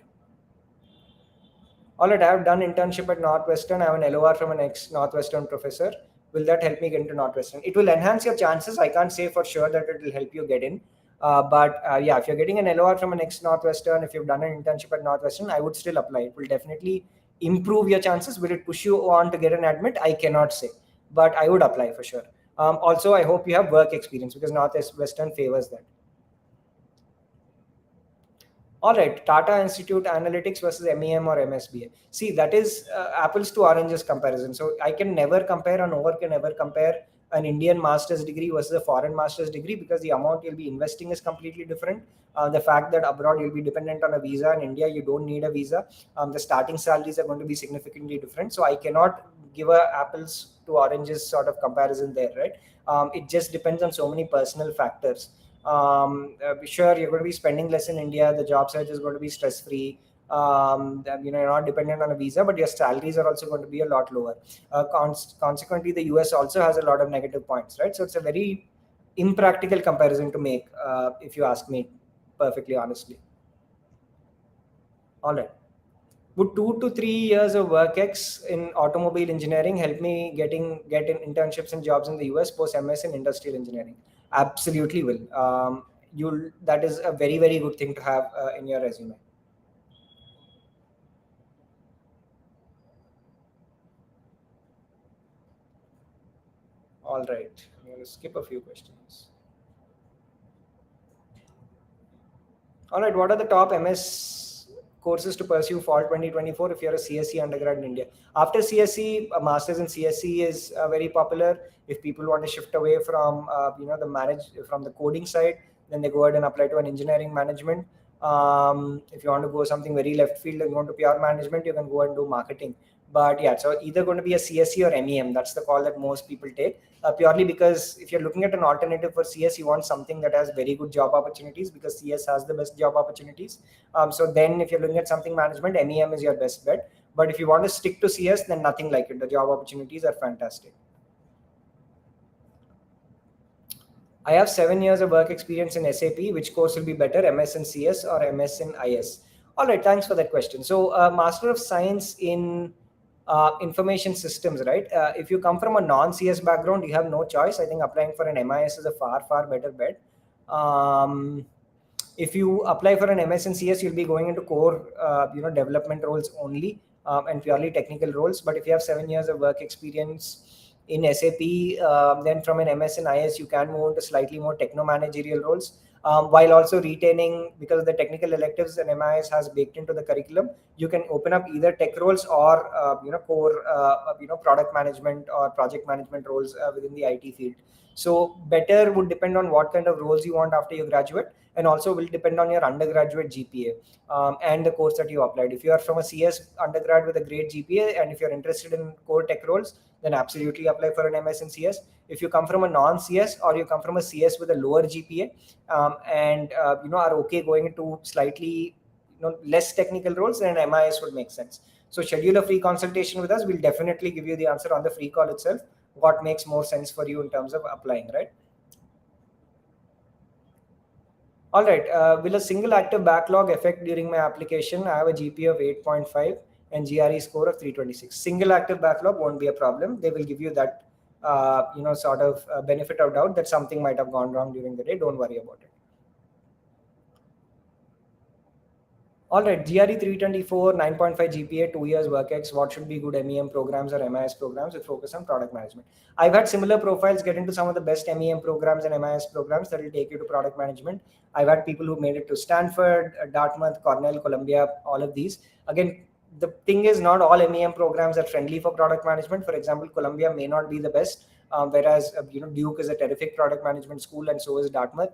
All right, I have done internship at Northwestern. I have an LOR from an ex-Northwestern professor. Will that help me get into Northwestern? It will enhance your chances. I can't say for sure that it will help you get in. But yeah, if you're getting an LOR from an ex-Northwestern, if you've done an internship at Northwestern, I would still apply. It will definitely improve your chances. Will it push you on to get an admit? I cannot say, but I would apply for sure. Also, I hope you have work experience because Northwestern favors that. All right, Tata Institute Analytics versus MEM or MSBA. See, that is apples to oranges comparison. So I can never compare, or no one can ever compare an Indian master's degree versus a foreign master's degree, because the amount you'll be investing is completely different. The fact that abroad you'll be dependent on a visa, in India you don't need a visa. The starting salaries are going to be significantly different. So I cannot give a apples to oranges sort of comparison there, right? It just depends on so many personal factors. Sure, you're going to be spending less in India. The job search is going to be stress free. You're not dependent on a visa, but your salaries are also going to be a lot lower. Consequently, the US also has a lot of negative points, right? So it's a very impractical comparison to make, if you ask me perfectly honestly. All right. Would 2 to 3 years of work ex in automobile engineering help me get in internships and jobs in the US post MS in industrial engineering? Absolutely will. That is a very, very good thing to have in your resume. All right, I'm going to skip a few questions. All right, what are the top MS courses to pursue fall 2024 if you're a CSE undergrad in India? After CSE, a master's in CSE is very popular. If people want to shift away from from the coding side, then they go ahead and apply to an engineering management. If you want to go something very left field and go into pure management, you can go and do marketing. But yeah, so either going to be a CSE or MEM. That's the call that most people take. Purely because if you're looking at an alternative for CS, you want something that has very good job opportunities, because CS has the best job opportunities. So then if you're looking at something management, MEM is your best bet. But if you want to stick to CS, then nothing like it. The job opportunities are fantastic. I have 7 years of work experience in SAP. Which course will be better, MS in CS or MS in IS? All right, thanks for that question. So, Master of Science in information systems, right? If you come from a non-CS background, you have no choice. I think applying for an MIS is a far better bet. If you apply for an MS in CS, you'll be going into core, development roles only, and purely technical roles. But if you have 7 years of work experience in SAP, then from an MS in IS, you can move into slightly more techno-managerial roles, while also retaining, because of the technical electives and MIS has baked into the curriculum, you can open up either tech roles or core product management or project management roles within the IT field. So better would depend on what kind of roles you want after you graduate, and also will depend on your undergraduate GPA and the course that you applied. If you are from a CS undergrad with a great GPA, and if you're interested in core tech roles, then absolutely apply for an MS in CS. If you come from a non-CS, or you come from a CS with a lower GPA, and are okay going into slightly less technical roles, then an MIS would make sense. So schedule a free consultation with us. We'll definitely give you the answer on the free call itself, what makes more sense for you in terms of applying, right? All right. Will a single active backlog affect during my application? I have a GPA of 8.5 and GRE score of 326. Single active backlog won't be a problem. They will give you that, sort of benefit of doubt that something might have gone wrong during the day. Don't worry about it. All right, GRE 324, 9.5 GPA, 2 years work ex. What should be good MEM programs or MIS programs with focus on product management? I've had similar profiles get into some of the best MEM programs and MIS programs that will take you to product management. I've had people who made it to Stanford, Dartmouth, Cornell, Columbia, all of these. Again, the thing is, not all MEM programs are friendly for product management. For example, Columbia may not be the best, whereas Duke is a terrific product management school, and so is Dartmouth.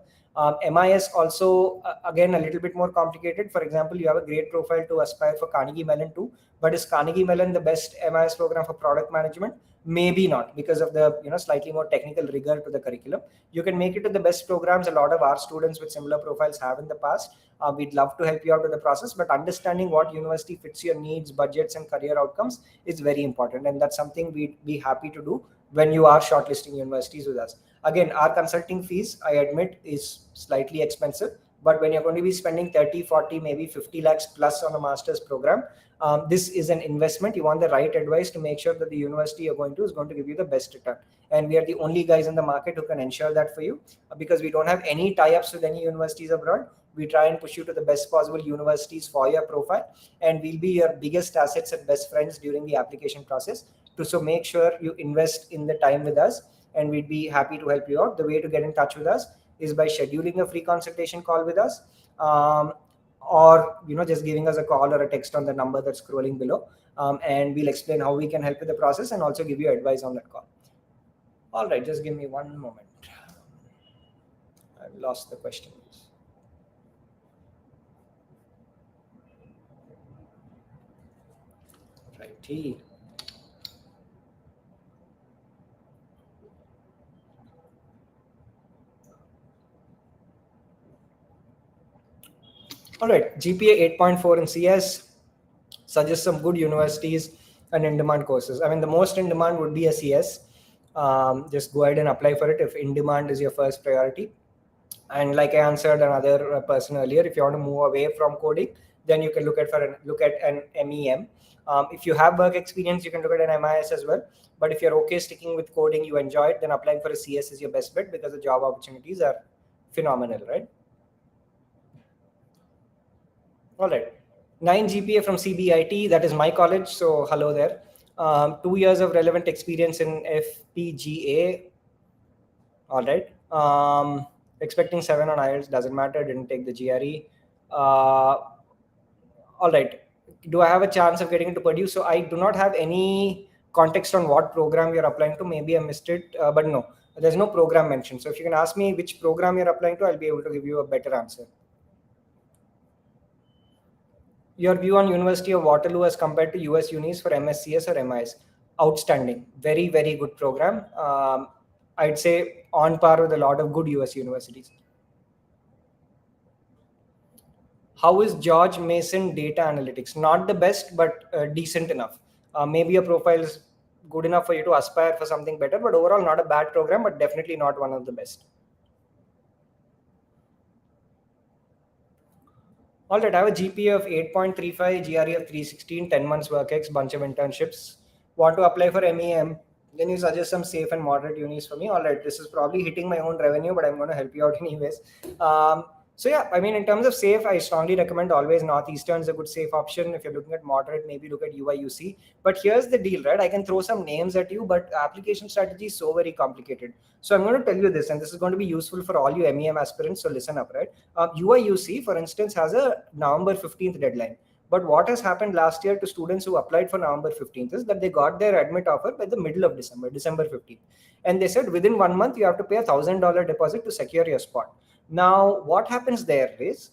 MIS also, again, a little bit more complicated. For example, you have a great profile to aspire for Carnegie Mellon too, but is Carnegie Mellon the best MIS program for product management? Maybe not, because of the slightly more technical rigor to the curriculum. You can make it to the best programs a lot of our students with similar profiles have in the past. We'd love to help you out with the process, but understanding what university fits your needs, budgets, and career outcomes is very important, and that's something we'd be happy to do when you are shortlisting universities with us. Again, our consulting fees, I admit, is slightly expensive, but when you're going to be spending 30, 40, maybe 50 lakhs plus on a master's program, this is an investment. You want the right advice to make sure that the university you're going to is going to give you the best return. And we are the only guys in the market who can ensure that for you, because we don't have any tie-ups with any universities abroad. We try and push you to the best possible universities for your profile, and we'll be your biggest assets and best friends during the application process. So make sure you invest in the time with us, and we'd be happy to help you out. The way to get in touch with us is by scheduling a free consultation call with us, or just giving us a call or a text on the number that's scrolling below, and we'll explain how we can help with the process and also give you advice on that call. All right, just give me one moment. I've lost the question. Righty. All right, GPA 8.4 in CS, suggest some good universities and in-demand courses. I mean, the most in-demand would be a CS. Just go ahead and apply for it if in-demand is your first priority. And like I answered another person earlier, if you want to move away from coding, then you can look at an MEM. If you have work experience, you can look at an MIS as well. But if you're okay sticking with coding, you enjoy it, then applying for a CS is your best bet, because the job opportunities are phenomenal, right? All right. 9 GPA from CBIT, that is my college. So hello there. 2 years of relevant experience in FPGA. All right. Expecting 7 on IELTS, doesn't matter. Didn't take the GRE. Uh, all right. Do I have a chance of getting into Purdue? So I do not have any context on what program you're applying to. Maybe I missed it, but no, there's no program mentioned. So if you can ask me which program you're applying to, I'll be able to give you a better answer. Your view on University of Waterloo as compared to US unis for MSCS or MIS? Outstanding. Very, very good program. I'd say on par with a lot of good US universities. How is George Mason data analytics? Not the best, but decent enough. Maybe your profile is good enough for you to aspire for something better, but overall, not a bad program, but definitely not one of the best. All right, I have a GPA of 8.35, GRE of 316, 10 months work ex, bunch of internships. Want to apply for MEM? Can you suggest some safe and moderate unis for me? All right, this is probably hitting my own revenue, but I'm going to help you out anyways. So yeah, I mean, in terms of safe, I strongly recommend always Northeastern is a good safe option. If you're looking at moderate, maybe look at UIUC. But here's the deal, right? I can throw some names at you, but application strategy is so very complicated. So I'm going to tell you this, and this is going to be useful for all you MEM aspirants. So listen up, right? UIUC, for instance, has a November 15th deadline. But what has happened last year to students who applied for November 15th is that they got their admit offer by the middle of December, December 15th. And they said within 1 month, you have to pay $1,000 deposit to secure your spot. Now, what happens there is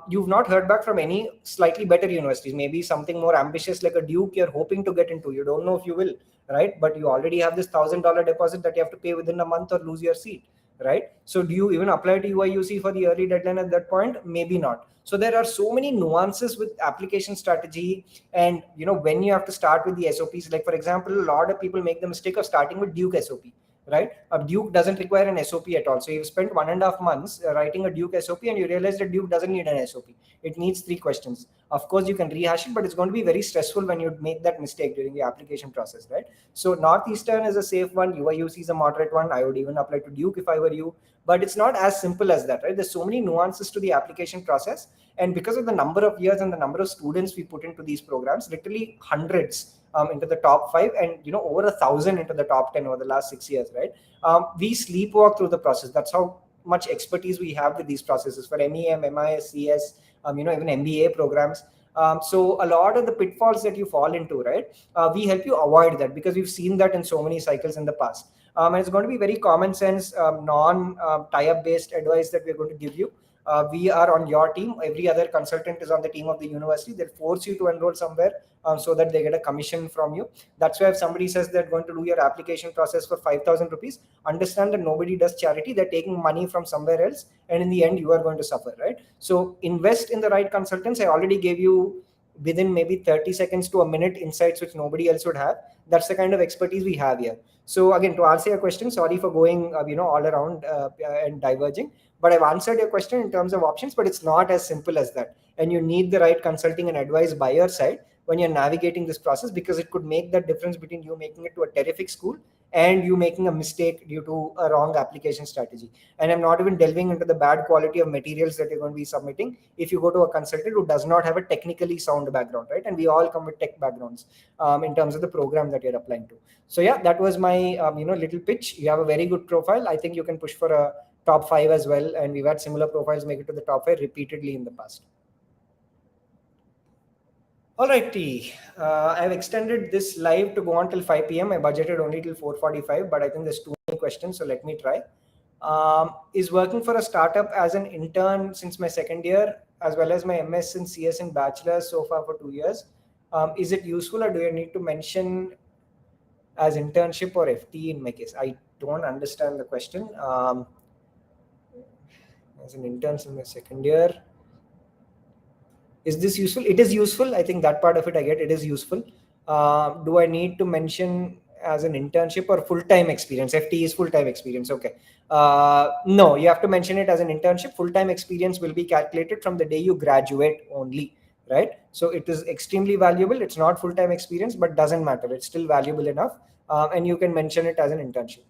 you've not heard back from any slightly better universities, maybe something more ambitious like a Duke you're hoping to get into. You don't know if you will, right? But you already have this $1,000 deposit that you have to pay within a month or lose your seat, right? So do you even apply to UIUC for the early deadline at that point? Maybe not. So there are so many nuances with application strategy, and when you have to start with the SOPs. Like for example, a lot of people make the mistake of starting with Duke SOP, right? A Duke doesn't require an SOP at all. So you've spent 1.5 months writing a Duke SOP, and you realize that Duke doesn't need an SOP. It needs 3 questions. Of course, you can rehash it, but it's going to be very stressful when you make that mistake during the application process, right? So Northeastern is a safe one. UIUC is a moderate one. I would even apply to Duke if I were you. But it's not as simple as that, right? There's so many nuances to the application process. And because of the number of years and the number of students we put into these programs, literally hundreds into the top 5, and over 1,000 into the top 10 over the last 6 years, right? We sleepwalk through the process. That's how much expertise we have with these processes for MEM, MIS, CS, even MBA programs. So a lot of the pitfalls that you fall into, right? We help you avoid that because we've seen that in so many cycles in the past. And it's going to be very common sense, non tie-up based advice that we're going to give you. We are on your team. Every other consultant is on the team of the university. They'll force you to enroll somewhere so that they get a commission from you. That's why if somebody says they're going to do your application process for 5,000 rupees, understand that nobody does charity. They're taking money from somewhere else, and in the end, you are going to suffer, right? So invest in the right consultants. I already gave you within maybe 30 seconds to a minute insights which nobody else would have. That's the kind of expertise we have here. So again, to answer your question, sorry for going all around and diverging, but I've answered your question in terms of options. But it's not as simple as that, and you need the right consulting and advice by your side when you're navigating this process, because it could make that difference between you making it to a terrific school and you making a mistake due to a wrong application strategy. And I'm not even delving into the bad quality of materials that you're going to be submitting if you go to a consultant who does not have a technically sound background, right? And we all come with tech backgrounds in terms of the program that you're applying to. So yeah, that was my little pitch. You have a very good profile. I think you can push for a top 5 as well, and we've had similar profiles make it to the top 5 repeatedly in the past. All right, T. I've extended this live to go on till 5 p.m. I budgeted only till 4:45, but I think there's too many questions, so let me try. Is working for a startup as an intern since my second year, as well as my MS and CS and bachelor's so far for 2 years. Is it useful, or do I need to mention as internship or FT in my case? I don't understand the question. As an intern in my second year, is this useful? It is useful. I think that part of it I get. It is useful. Do I need to mention as an internship or full-time experience? FT is full-time experience. Okay. No, you have to mention it as an internship. Full-time experience will be calculated from the day you graduate only, right? So it is extremely valuable. It's not full-time experience, but doesn't matter. It's still valuable enough. And you can mention it as an internship.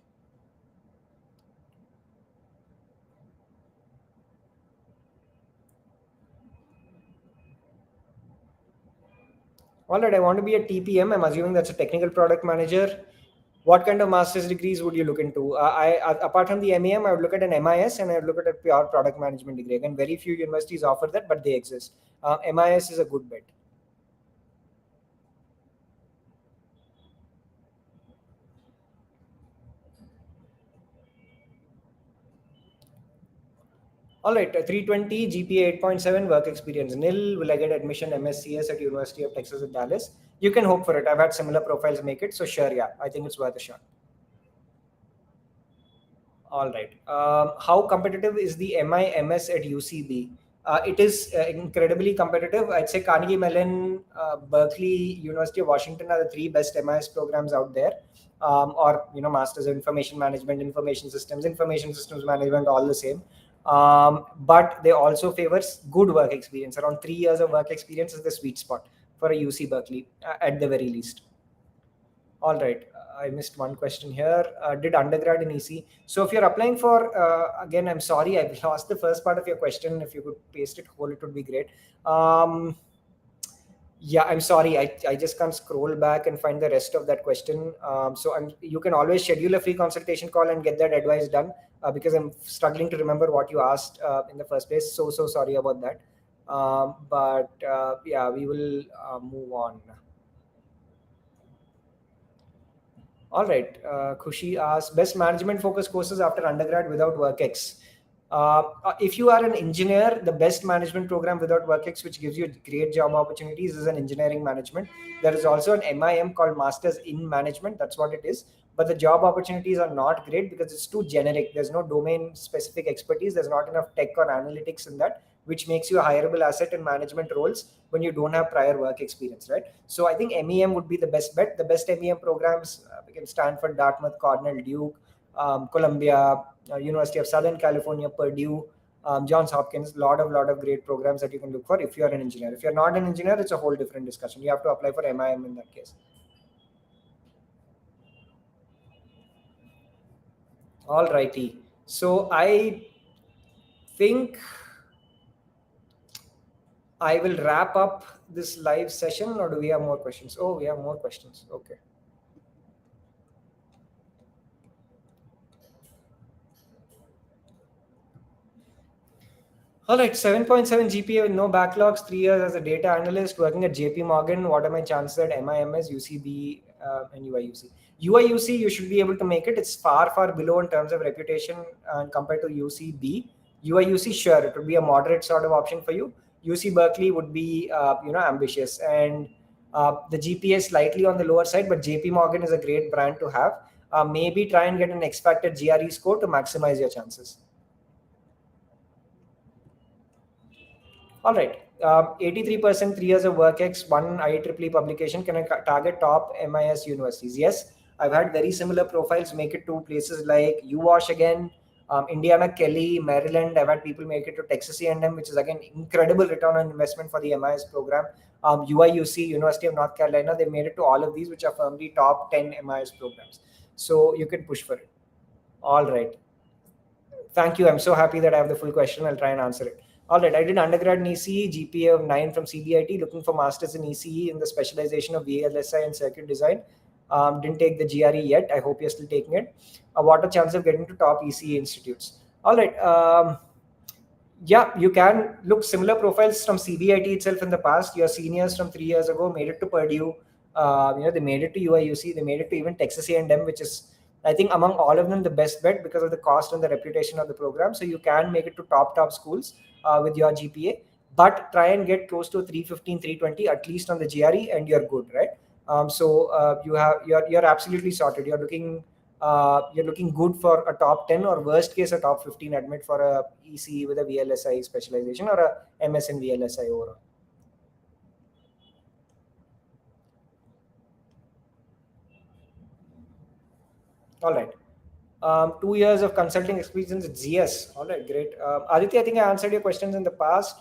All right, I want to be a TPM. I'm assuming that's a technical product manager. What kind of master's degrees would you look into? Apart from the MEM, I would look at an MIS and I would look at a pure product management degree. Again, very few universities offer that, but they exist. MIS is a good bet. All right, 320, GPA 8.7, work experience nil. Will I get admission MSCS at University of Texas at Dallas? You can hope for it. I've had similar profiles make it. So sure, yeah, I think it's worth a shot. All right. How competitive is the MIMS at UCB? It is incredibly competitive. I'd say Carnegie Mellon, Berkeley, University of Washington are the three best MIS programs out there. Or Masters of Information Management, Information Systems Management, all the same. But they also favors good work experience. Around 3 years of work experience is the sweet spot for a UC Berkeley at the very least. All right. I missed one question here. Did undergrad in EC? So if you're applying for, again, I'm sorry, I've lost the first part of your question. If you could paste it whole, it would be great. Yeah, I'm sorry. I just can't scroll back and find the rest of that question. You can always schedule a free consultation call and get that advice done because I'm struggling to remember what you asked in the first place. So sorry about that. Yeah, we will move on. All right. Khushi asks, best management focused courses after undergrad without WorkX. If you are an engineer, the best management program without WorkX, which gives you great job opportunities, is an engineering management. There is also an MIM called Masters in Management. That's what it is. But the job opportunities are not great because it's too generic. There's no domain specific expertise. There's not enough tech or analytics in that, which makes you a hireable asset in management roles when you don't have prior work experience, right? So I think MEM would be the best bet. The best MEM programs became Stanford, Dartmouth, Cornell, Duke, Columbia, University of Southern California, Purdue, Johns Hopkins. Lot of great programs that you can look for if you are an engineer. If you're not an engineer, it's a whole different discussion. You have to apply for MIM in that case. All righty. So I think I will wrap up this live session, or do we have more questions? Oh, we have more questions. Okay. All right, 7.7 GPA with no backlogs, 3 years as a data analyst, working at JP Morgan. What are my chances at MIMS, UCB, and UIUC? UIUC, you should be able to make it. It's far below in terms of reputation compared to UCB. UIUC, sure, it would be a moderate sort of option for you. UC Berkeley would be, ambitious, and the GPA is slightly on the lower side, but JP Morgan is a great brand to have. Maybe try and get an expected GRE score to maximize your chances. All right. 83%, 3 years of WorkX, one IEEE publication. Can I target top MIS universities? Yes. I've had very similar profiles make it to places like UWash again, Indiana Kelly, Maryland. I've had people make it to Texas A&M, which is again incredible return on investment for the MIS program. UIUC, University of North Carolina, they made it to all of these, which are firmly top 10 MIS programs. So you can push for it. All right. Thank you. I'm so happy that I have the full question. I'll try and answer it. All right. I did undergrad in ECE, GPA of 9 from CBIT, looking for masters in ECE in the specialization of VLSI and circuit design. Didn't take the GRE yet. I hope you're still taking it. What are chances of getting to top ECE institutes? All right. Yeah, you can look similar profiles from CBIT itself in the past. Your seniors from 3 years ago made it to Purdue. They made it to UIUC. They made it to even Texas A&M, which is, I think, among all of them, the best bet because of the cost and the reputation of the program. So you can make it to top schools with your GPA, but try and get close to 315, 320 at least on the GRE, and you're good, right? You're absolutely sorted. You're looking good for a top 10 or worst case a top 15 admit for a ECE with a VLSI specialization or a MS in VLSI overall. All right. 2 years of consulting experience at ZS. All right, great. Aditya, I think I answered your questions in the past.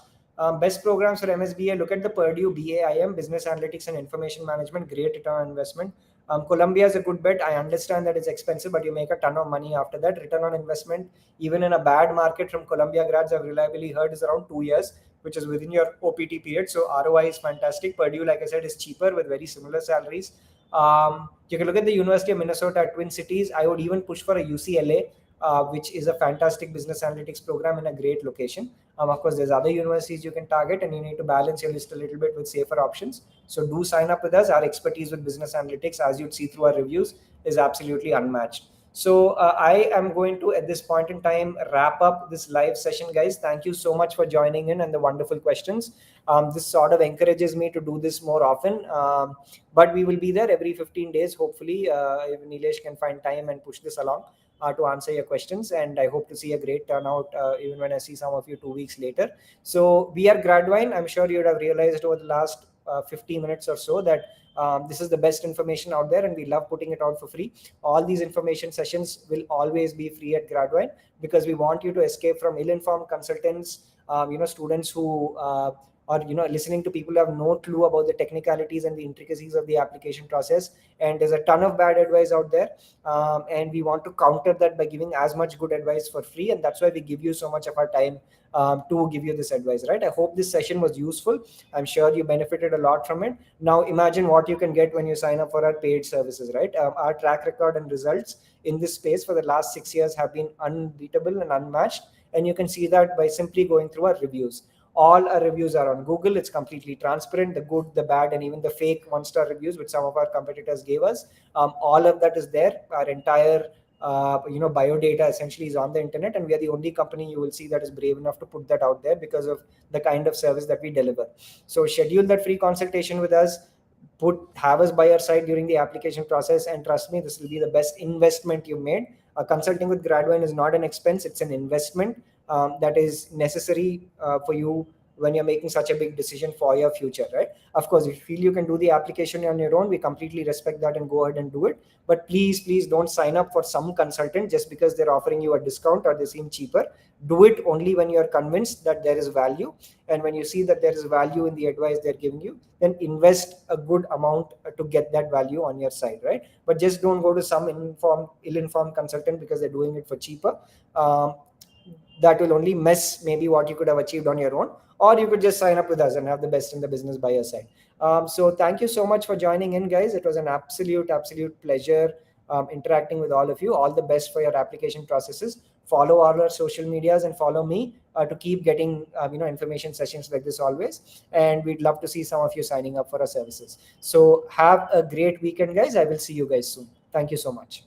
Best programs for MSBA, look at the Purdue BAIM, Business Analytics and Information Management, great return on investment. Columbia is a good bet. I understand that it's expensive, but you make a ton of money after that. Return on investment, even in a bad market from Columbia grads, I've reliably heard is around 2 years, which is within your OPT period. So ROI is fantastic. Purdue, like I said, is cheaper with very similar salaries. You can look at the University of Minnesota, Twin Cities. I would even push for a UCLA, which is a fantastic business analytics program in a great location. Of course, there's other universities you can target, and you need to balance your list a little bit with safer options. So do sign up with us. Our expertise with business analytics, as you'd see through our reviews, is absolutely unmatched. So I am going to, at this point in time, wrap up this live session, guys. Thank you so much for joining in and the wonderful questions. This sort of encourages me to do this more often. But we will be there every 15 days, hopefully, if Nilesh can find time and push this along to answer your questions. And I hope to see a great turnout even when I see some of you 2 weeks later. So we are Gradvine. I'm sure you would have realized over the last 50 minutes or so that this is the best information out there, and we love putting it out for free. All these information sessions will always be free at Gradvine, because we want you to escape from ill-informed consultants, students who are listening to people who have no clue about the technicalities and the intricacies of the application process. And there's a ton of bad advice out there, and we want to counter that by giving as much good advice for free. And that's why we give you so much of our time to give you this advice, right? I hope this session was useful. I'm sure you benefited a lot from it. Now imagine what you can get when you sign up for our paid services, right? Our track record and results in this space for the last 6 years have been unbeatable and unmatched, and you can see that by simply going through our reviews. All our reviews are on Google. It's completely transparent, the good, the bad, and even the fake 1-star reviews which some of our competitors gave us. All of that is there. Our entire biodata essentially is on the internet, and we are the only company you will see that is brave enough to put that out there because of the kind of service that we deliver. So schedule that free consultation with us, have us by your side during the application process, and trust me, this will be the best investment you made. Consulting with Gradvine is not an expense, it's an investment that is necessary for you when you're making such a big decision for your future, right? Of course, if you feel you can do the application on your own, we completely respect that and go ahead and do it. But please don't sign up for some consultant just because they're offering you a discount or they seem cheaper. Do it only when you're convinced that there is value. And when you see that there is value in the advice they're giving you, then invest a good amount to get that value on your side, right? But just don't go to some ill-informed consultant because they're doing it for cheaper. That will only mess maybe what you could have achieved on your own, or you could just sign up with us and have the best in the business by your side. So thank you so much for joining in, guys. It was an absolute pleasure interacting with all of you. All the best for your application processes. Follow all our social medias and follow me to keep getting information sessions like this always. And we'd love to see some of you signing up for our services. So have a great weekend, guys. I will see you guys soon. Thank you so much.